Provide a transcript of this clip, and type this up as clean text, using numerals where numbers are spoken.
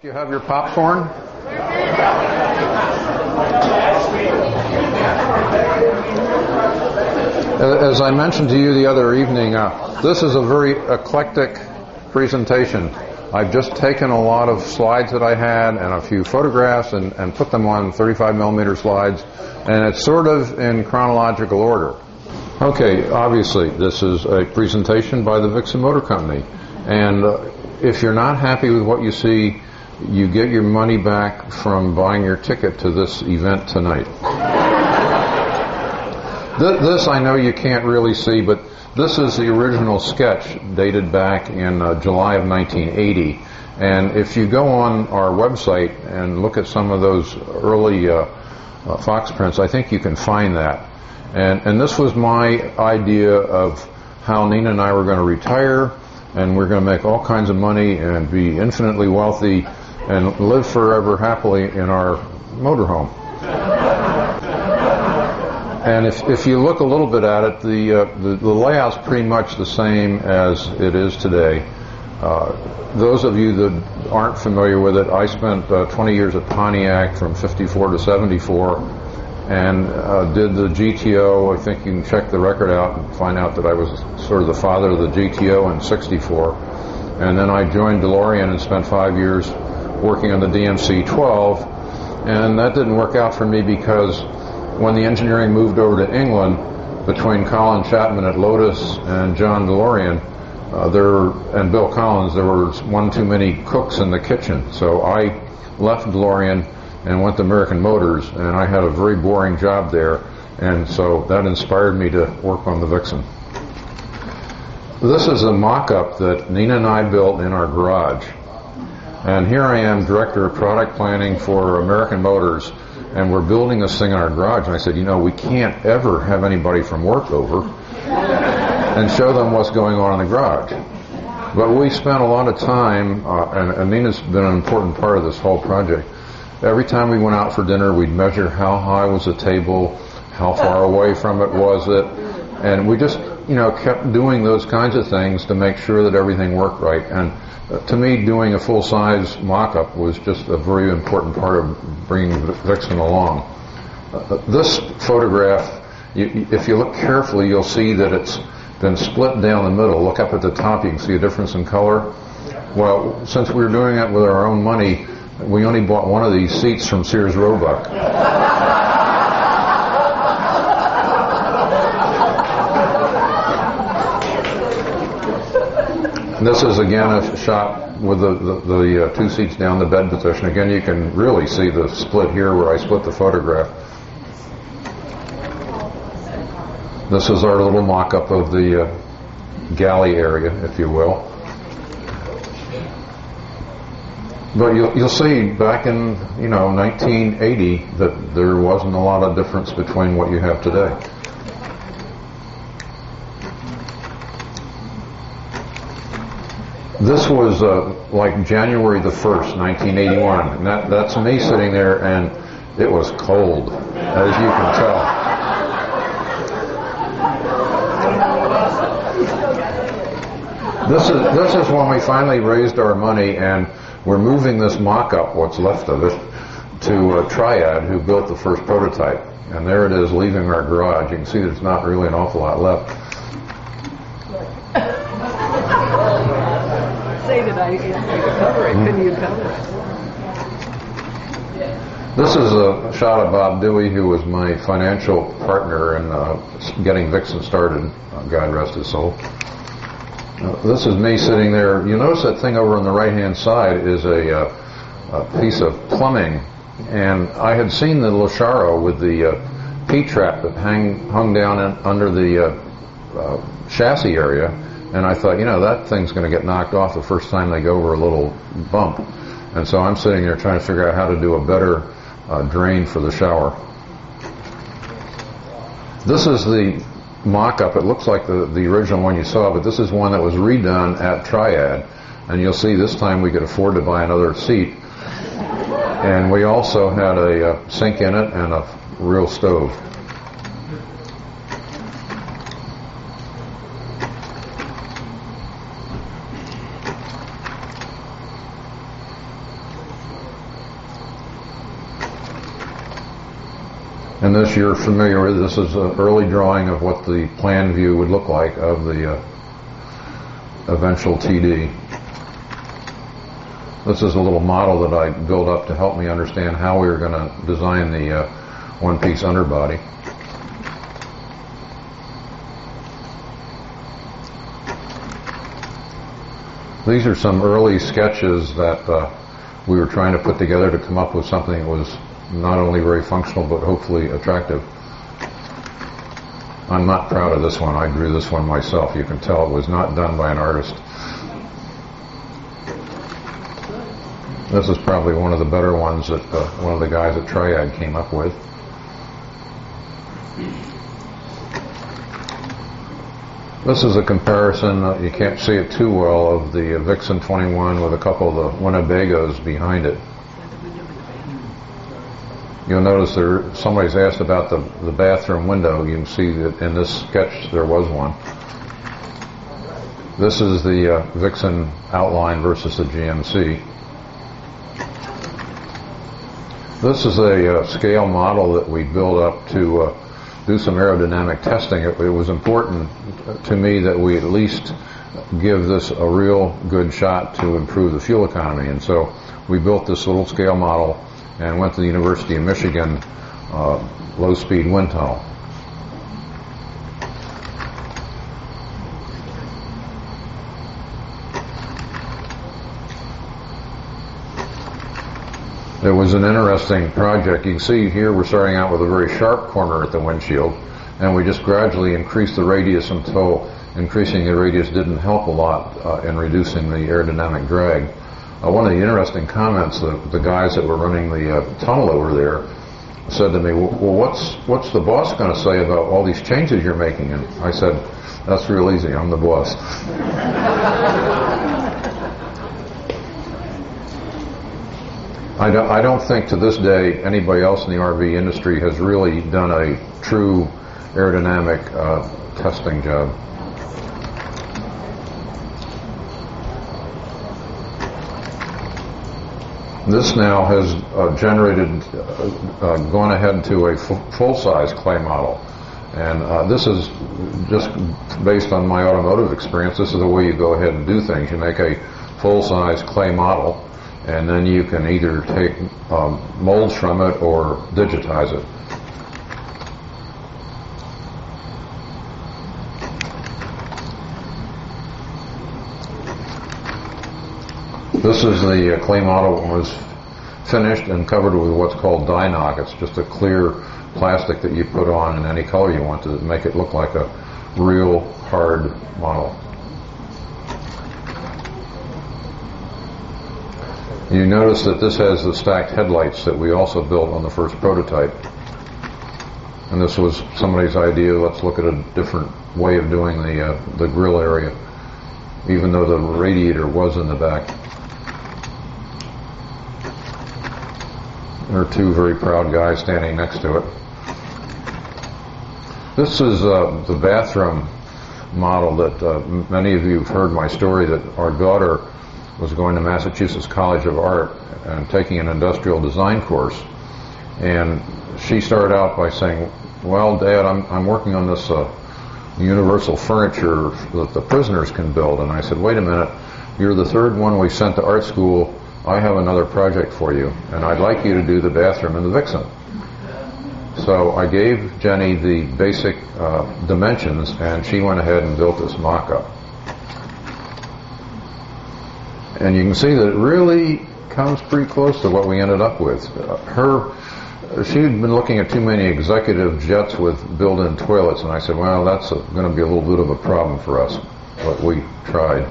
You have your popcorn? As I mentioned to you the other evening, this is a very eclectic presentation. I've just taken a lot of slides that I had and a few photographs and put them on 35 millimeter slides, and it's sort of in chronological order. Okay, obviously this is a presentation by the Vixen Motor Company, and if you're not happy with what you see, you get your money back from buying your ticket to this event tonight. This I know you can't really see, but this is the original sketch dated back in July of 1980. And if you go on our website and look at some of those early Fox prints, I think you can find that. And this was my idea of how Nina and I were going to retire, and we're going to make all kinds of money and be infinitely wealthy and live forever happily in our motorhome. And if you look a little bit at it, the layout's pretty much the same as it is today. Those of you that aren't familiar with it, I spent 20 years at Pontiac from 54 to 74 and did the GTO. I think you can check the record out and find out that I was sort of the father of the GTO in 64. And then I joined DeLorean and spent 5 years working on the DMC-12, and that didn't work out for me because when the engineering moved over to England, between Colin Chapman at Lotus and John DeLorean and Bill Collins, there were one too many cooks in the kitchen. So I left DeLorean and went to American Motors, and I had a very boring job there, and so that inspired me to work on the Vixen. This is a mock-up that Nina and I built in our garage. And here I am, Director of Product Planning for American Motors, and we're building this thing in our garage. And I said, we can't ever have anybody from work over and show them what's going on in the garage. But we spent a lot of time, and Nina's been an important part of this whole project. Every time we went out for dinner, we'd measure how high was the table, how far away from it was it, and we just, kept doing those kinds of things to make sure that everything worked right. And to me, doing a full-size mock-up was just a very important part of bringing Vixen along. This photograph, if you look carefully, you'll see that it's been split down the middle. Look up at the top, you can see a difference in color. Well, since we were doing it with our own money, we only bought one of these seats from Sears Roebuck. This is again a shot with the two seats down, the bed position. Again, you can really see the split here where I split the photograph. This is our little mock-up of the galley area, if you will. But you'll see back in 1980 that there wasn't a lot of difference between what you have today. This was like January the 1st, 1981, and that's me sitting there, and it was cold, as you can tell. This is when we finally raised our money, and we're moving this mock-up, what's left of it, to Triad, who built the first prototype. And there it is leaving our garage. You can see there's not really an awful lot left. Couldn't you cover it? This is a shot of Bob Dewey, who was my financial partner in getting Vixen started. God rest his soul. This is me sitting there. You notice that thing over on the right-hand side is a piece of plumbing, and I had seen the Locharo with the P-trap that hung down under the chassis area. And I thought, that thing's going to get knocked off the first time they go over a little bump. And so I'm sitting there trying to figure out how to do a better drain for the shower. This is the mock-up. It looks like the original one you saw, but this is one that was redone at Triad. And you'll see this time we could afford to buy another seat. And we also had a sink in it and a real stove. And this you're familiar with. This is an early drawing of what the plan view would look like of the eventual TD. This is a little model that I built up to help me understand how we were going to design the one-piece underbody. These are some early sketches that we were trying to put together to come up with something that was not only very functional but hopefully attractive. I'm not proud of this one. I drew this one myself. You can tell it was not done by an artist. This is probably one of the better ones that one of the guys at Triad came up with. This is a comparison, you can't see it too well, of the Vixen 21 with a couple of the Winnebagos behind it. You'll notice somebody's asked about the bathroom window. You can see that in this sketch there was one. This is the Vixen outline versus the GMC. This is a scale model that we built up to do some aerodynamic testing. It was important to me that we at least give this a real good shot to improve the fuel economy. And so we built this little scale model and went to the University of Michigan low-speed wind tunnel. It was an interesting project. You can see here we're starting out with a very sharp corner at the windshield, and we just gradually increased the radius until increasing the radius didn't help a lot in reducing the aerodynamic drag. One of the interesting comments, the guys that were running the tunnel over there said to me, well, what's the boss going to say about all these changes you're making? And I said, that's real easy, I'm the boss. I don't think to this day anybody else in the RV industry has really done a true aerodynamic testing job. This now has gone ahead to a full-size clay model. And this is just based on my automotive experience. This is the way you go ahead and do things. You make a full-size clay model, and then you can either take molds from it or digitize it. This is the clay model that was finished and covered with what's called dye knock. It's just a clear plastic that you put on in any color you want to make it look like a real hard model. You notice that this has the stacked headlights that we also built on the first prototype. And this was somebody's idea, let's look at a different way of doing the grill area, even though the radiator was in the back. There are two very proud guys standing next to it. This is the bathroom model that many of you have heard my story that our daughter was going to Massachusetts College of Art and taking an industrial design course. And she started out by saying, well, Dad, I'm working on this universal furniture that the prisoners can build. And I said, wait a minute, you're the third one we sent to art school. I have another project for you, and I'd like you to do the bathroom in the Vixen. So I gave Jenny the basic dimensions, and she went ahead and built this mock-up. And you can see that it really comes pretty close to what we ended up with. She had been looking at too many executive jets with built-in toilets, and I said, well, that's going to be a little bit of a problem for us, but we tried.